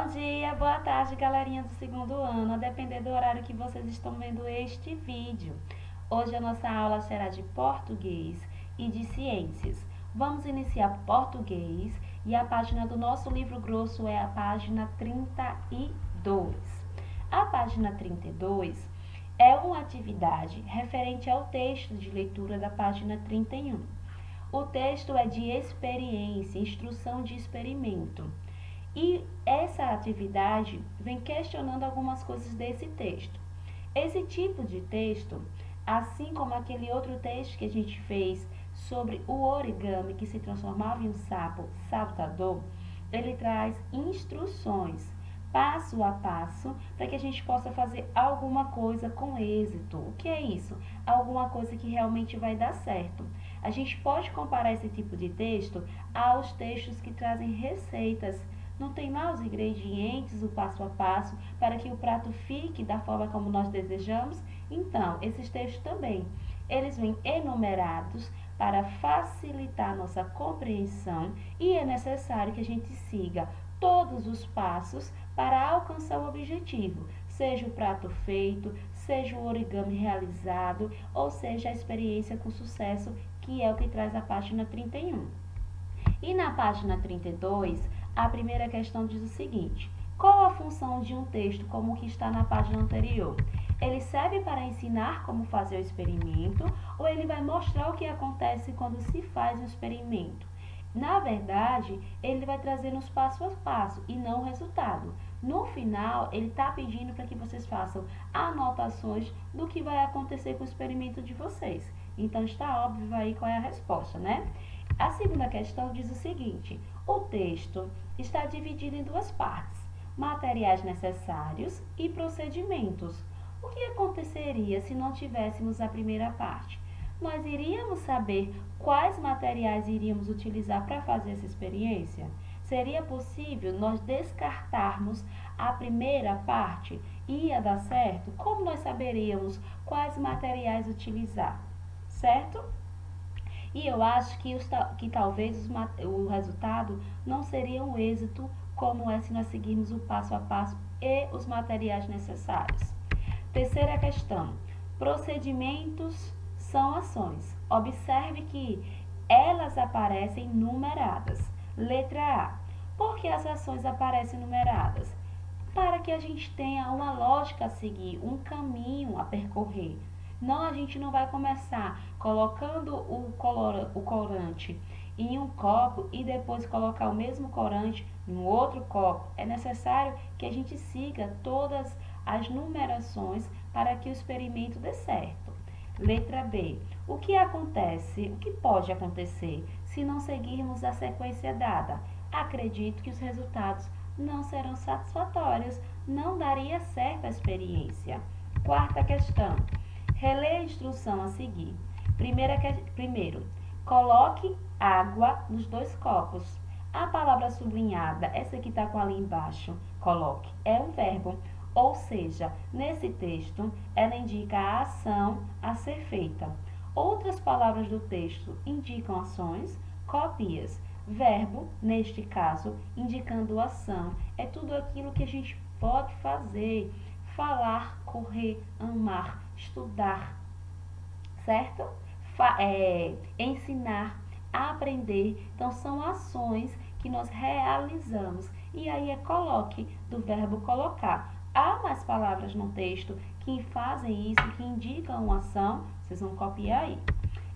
Bom dia, boa tarde, galerinha do segundo ano, a depender do horário que vocês estão vendo este vídeo. Hoje a nossa aula será de português e de ciências. Vamos iniciar português e a página do nosso livro grosso é a página 32. A página 32 é uma atividade referente ao texto de leitura da página 31. O texto é de experiência, instrução de experimento. E essa atividade vem questionando algumas coisas desse texto. Esse tipo de texto, assim como aquele outro texto que a gente fez sobre o origami que se transformava em um sapo saltador, ele traz instruções, passo a passo, para que a gente possa fazer alguma coisa com êxito. O que é isso? Alguma coisa que realmente vai dar certo. A gente pode comparar esse tipo de texto aos textos que trazem receitas. Não tem lá os ingredientes, o passo a passo, para que o prato fique da forma como nós desejamos? Então, esses textos também, eles vêm enumerados para facilitar a nossa compreensão e é necessário que a gente siga todos os passos para alcançar o objetivo, seja o prato feito, seja o origami realizado, ou seja a experiência com sucesso, que é o que traz a página 31. E na página 32, a primeira questão diz o seguinte: qual a função de um texto como o que está na página anterior? Ele serve para ensinar como fazer o experimento ou ele vai mostrar o que acontece quando se faz um experimento? Na verdade, ele vai trazer os passo a passo e não o resultado. No final, ele está pedindo para que vocês façam anotações do que vai acontecer com o experimento de vocês. Então, está óbvio aí qual é a resposta, né? A segunda questão diz o seguinte: o texto está dividido em duas partes, materiais necessários e procedimentos. O que aconteceria se não tivéssemos a primeira parte? Nós iríamos saber quais materiais iríamos utilizar para fazer essa experiência? Seria possível nós descartarmos a primeira parte? Ia dar certo? Como nós saberíamos quais materiais utilizar? Certo? E eu acho que talvez o resultado não seria um êxito como é se nós seguirmos o passo a passo e os materiais necessários. Terceira questão: procedimentos são ações. Observe que elas aparecem numeradas. Letra A: por que as ações aparecem numeradas? Para que a gente tenha uma lógica a seguir, um caminho a percorrer. Não, a gente não vai começar colocando o corante em um copo e depois colocar o mesmo corante em um outro copo. É necessário que a gente siga todas as numerações para que o experimento dê certo. Letra B: o que acontece, o que pode acontecer se não seguirmos a sequência dada? Acredito que os resultados não serão satisfatórios, não daria certo a experiência. Quarta questão: relê a instrução a seguir. Primeiro, coloque água nos 2 copos. A palavra sublinhada, essa que está com ali embaixo, coloque, é um verbo. Ou seja, nesse texto, ela indica a ação a ser feita. Outras palavras do texto indicam ações, copias. Verbo, neste caso, indicando ação, é tudo aquilo que a gente pode fazer: falar, correr, amar, estudar, certo? Ensinar, aprender. Então, são ações que nós realizamos. E aí é coloque, do verbo colocar. Há mais palavras no texto que fazem isso, que indicam uma ação. Vocês vão copiar aí.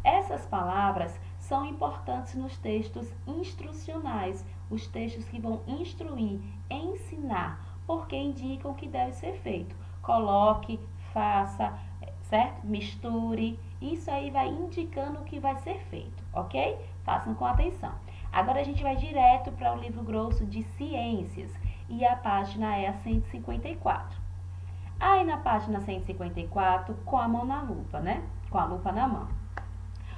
Essas palavras são importantes nos textos instrucionais, os textos que vão instruir, ensinar, porque indicam o que deve ser feito. Coloque, faça, certo? Misture. Isso aí vai indicando o que vai ser feito, ok? Façam com atenção. Agora a gente vai direto para o livro grosso de ciências e a página é a 154. Aí na página 154, com a mão na lupa, né? Com a lupa na mão.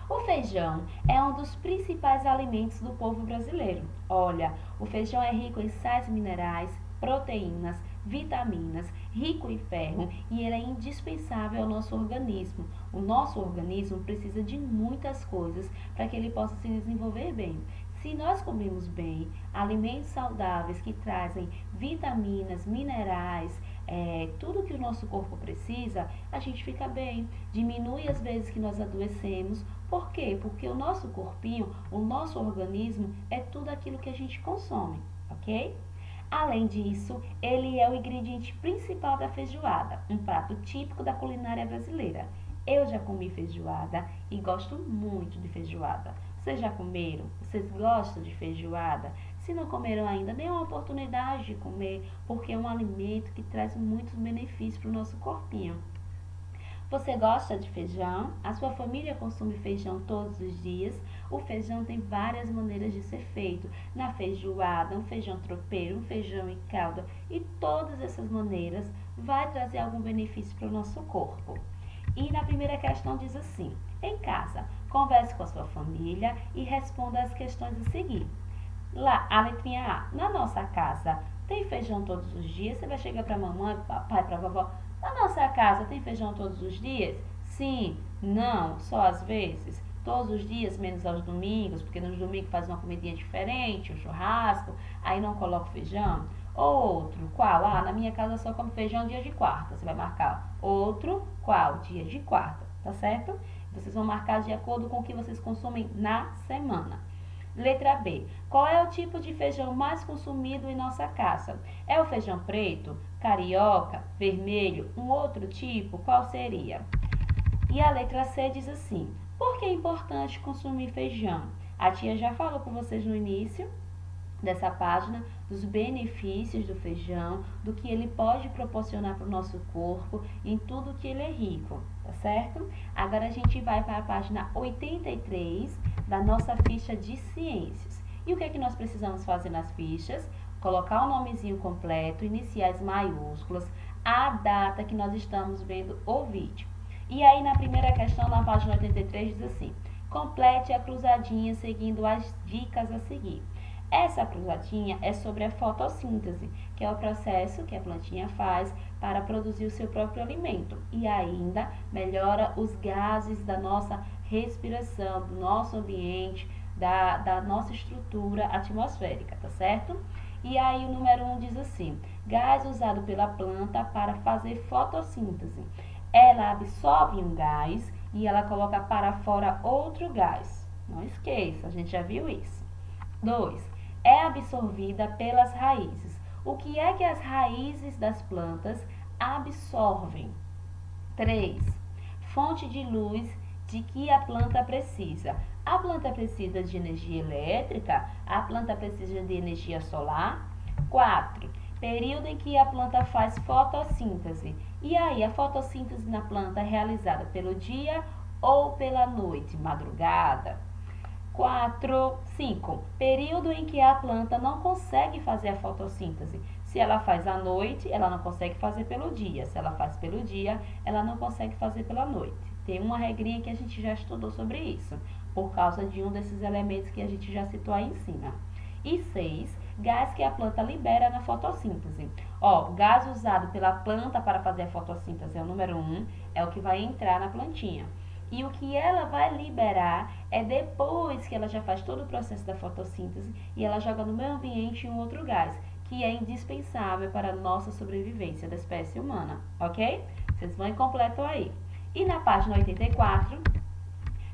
O feijão é um dos principais alimentos do povo brasileiro. Olha, o feijão é rico em sais minerais, proteínas, vitaminas, rico em ferro e ele é indispensável ao nosso organismo. O nosso organismo precisa de muitas coisas para que ele possa se desenvolver bem. Se nós comemos bem, alimentos saudáveis que trazem vitaminas, minerais, tudo que o nosso corpo precisa, a gente fica bem. Diminui as vezes que nós adoecemos. Por quê? Porque o nosso corpinho, o nosso organismo é tudo aquilo que a gente consome, ok? Além disso, ele é o ingrediente principal da feijoada, um prato típico da culinária brasileira. Eu já comi feijoada e gosto muito de feijoada. Vocês já comeram? Vocês gostam de feijoada? Se não comeram ainda, dê uma oportunidade de comer, porque é um alimento que traz muitos benefícios para o nosso corpinho. Você gosta de feijão? A sua família consome feijão todos os dias? O feijão tem várias maneiras de ser feito. Na feijoada, um feijão tropeiro, um feijão em calda. E todas essas maneiras vai trazer algum benefício para o nosso corpo. E na primeira questão diz assim: em casa, converse com a sua família e responda as questões a seguir. Lá, a letrinha A. Na nossa casa, tem feijão todos os dias? Você vai chegar para a mamãe, papai, para a vovó. Na nossa casa, tem feijão todos os dias? Sim, não, só às vezes. Todos os dias, menos aos domingos, porque nos domingos faz uma comidinha diferente, um churrasco, aí não coloca feijão. Outro, qual? Ah, na minha casa só como feijão dia de quarta. Você vai marcar outro, qual? Dia de quarta, tá certo? Vocês vão marcar de acordo com o que vocês consomem na semana. Letra B. Qual é o tipo de feijão mais consumido em nossa casa? É o feijão preto, carioca, vermelho, um outro tipo? Qual seria? E a letra C diz assim: por que é importante consumir feijão? A tia já falou com vocês no início dessa página dos benefícios do feijão, do que ele pode proporcionar para o nosso corpo, em tudo que ele é rico, tá certo? Agora a gente vai para a página 83 da nossa ficha de ciências. E o que é que nós precisamos fazer nas fichas? Colocar o nomezinho completo, iniciais maiúsculas, a data que nós estamos vendo o vídeo. E aí na primeira questão, na página 83, diz assim: complete a cruzadinha seguindo as dicas a seguir. Essa cruzadinha é sobre a fotossíntese, que é o processo que a plantinha faz para produzir o seu próprio alimento e ainda melhora os gases da nossa respiração, do nosso ambiente, da nossa estrutura atmosférica, tá certo? E aí o número 1 diz assim: gás usado pela planta para fazer fotossíntese. Ela absorve um gás e ela coloca para fora outro gás. Não esqueça, a gente já viu isso. 2. É absorvida pelas raízes. O que é que as raízes das plantas absorvem? 3. Fonte de luz de que a planta precisa. A planta precisa de energia elétrica? A planta precisa de energia solar? 4. Período em que a planta faz fotossíntese. E aí, a fotossíntese na planta é realizada pelo dia ou pela noite, madrugada? 5. Período em que a planta não consegue fazer a fotossíntese. Se ela faz à noite, ela não consegue fazer pelo dia. Se ela faz pelo dia, ela não consegue fazer pela noite. Tem uma regrinha que a gente já estudou sobre isso, por causa de um desses elementos que a gente já citou aí em cima. E 6. Gás que a planta libera na fotossíntese. Ó, o gás usado pela planta para fazer a fotossíntese é o número 1, é o que vai entrar na plantinha. E o que ela vai liberar é depois que ela já faz todo o processo da fotossíntese e ela joga no meio ambiente um outro gás, que é indispensável para a nossa sobrevivência da espécie humana, ok? Vocês vão em completo aí. E na página 84,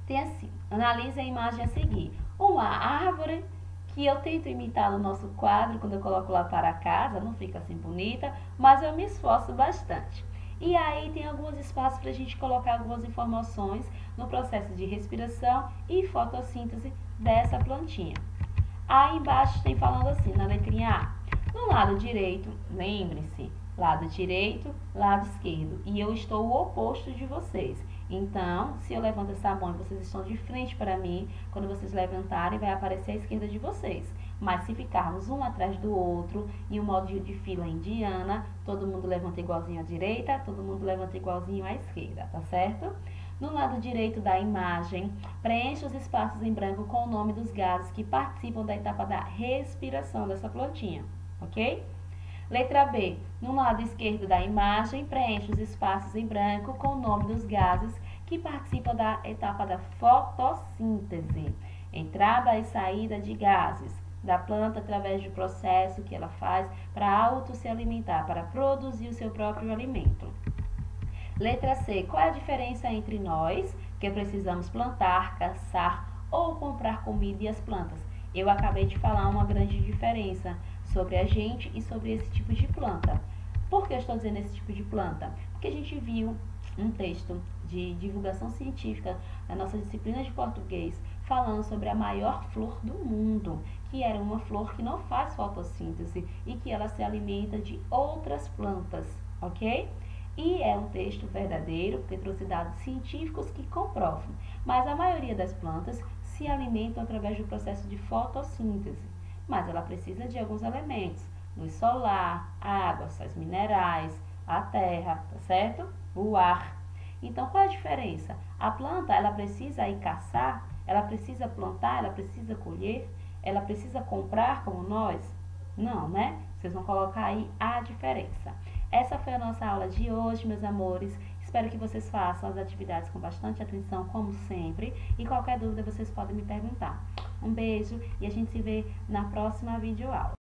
tem assim: analise a imagem a seguir. Uma árvore que eu tento imitar no nosso quadro, quando eu coloco lá para casa, não fica assim bonita, mas eu me esforço bastante. E aí tem alguns espaços para a gente colocar algumas informações no processo de respiração e fotossíntese dessa plantinha. Aí embaixo tem falando assim, na letrinha A. No lado direito, lembre-se, lado direito, lado esquerdo. E eu estou o oposto de vocês. Então, se eu levanto essa mão e vocês estão de frente para mim, quando vocês levantarem, vai aparecer a esquerda de vocês. Mas se ficarmos um atrás do outro, em um modo de fila indiana, todo mundo levanta igualzinho à direita, todo mundo levanta igualzinho à esquerda, tá certo? No lado direito da imagem, preencha os espaços em branco com o nome dos gases que participam da etapa da respiração dessa plantinha, ok? Letra B. No lado esquerdo da imagem, preencha os espaços em branco com o nome dos gases que participam da etapa da fotossíntese. entrada e saída de gases da planta através do processo que ela faz para auto se alimentar, para produzir o seu próprio alimento. Letra C. Qual é a diferença entre nós, que precisamos plantar, caçar ou comprar comida, e as plantas? Eu acabei de falar uma grande diferença sobre a gente e sobre esse tipo de planta. Por que eu estou dizendo esse tipo de planta? Porque a gente viu um texto de divulgação científica da nossa disciplina de português falando sobre a maior flor do mundo, que era uma flor que não faz fotossíntese e que ela se alimenta de outras plantas, ok? E é um texto verdadeiro, porque trouxe dados científicos que comprovam. Mas a maioria das plantas se alimentam através do processo de fotossíntese. Mas ela precisa de alguns elementos: luz solar, água, sais minerais, a terra, tá certo? O ar. Então, qual é a diferença? A planta, ela precisa ir caçar, ela precisa plantar, ela precisa colher, ela precisa comprar como nós? Não, né? Vocês vão colocar aí a diferença. Essa foi a nossa aula de hoje, meus amores. Espero que vocês façam as atividades com bastante atenção, como sempre. E qualquer dúvida, vocês podem me perguntar. Um beijo e a gente se vê na próxima videoaula.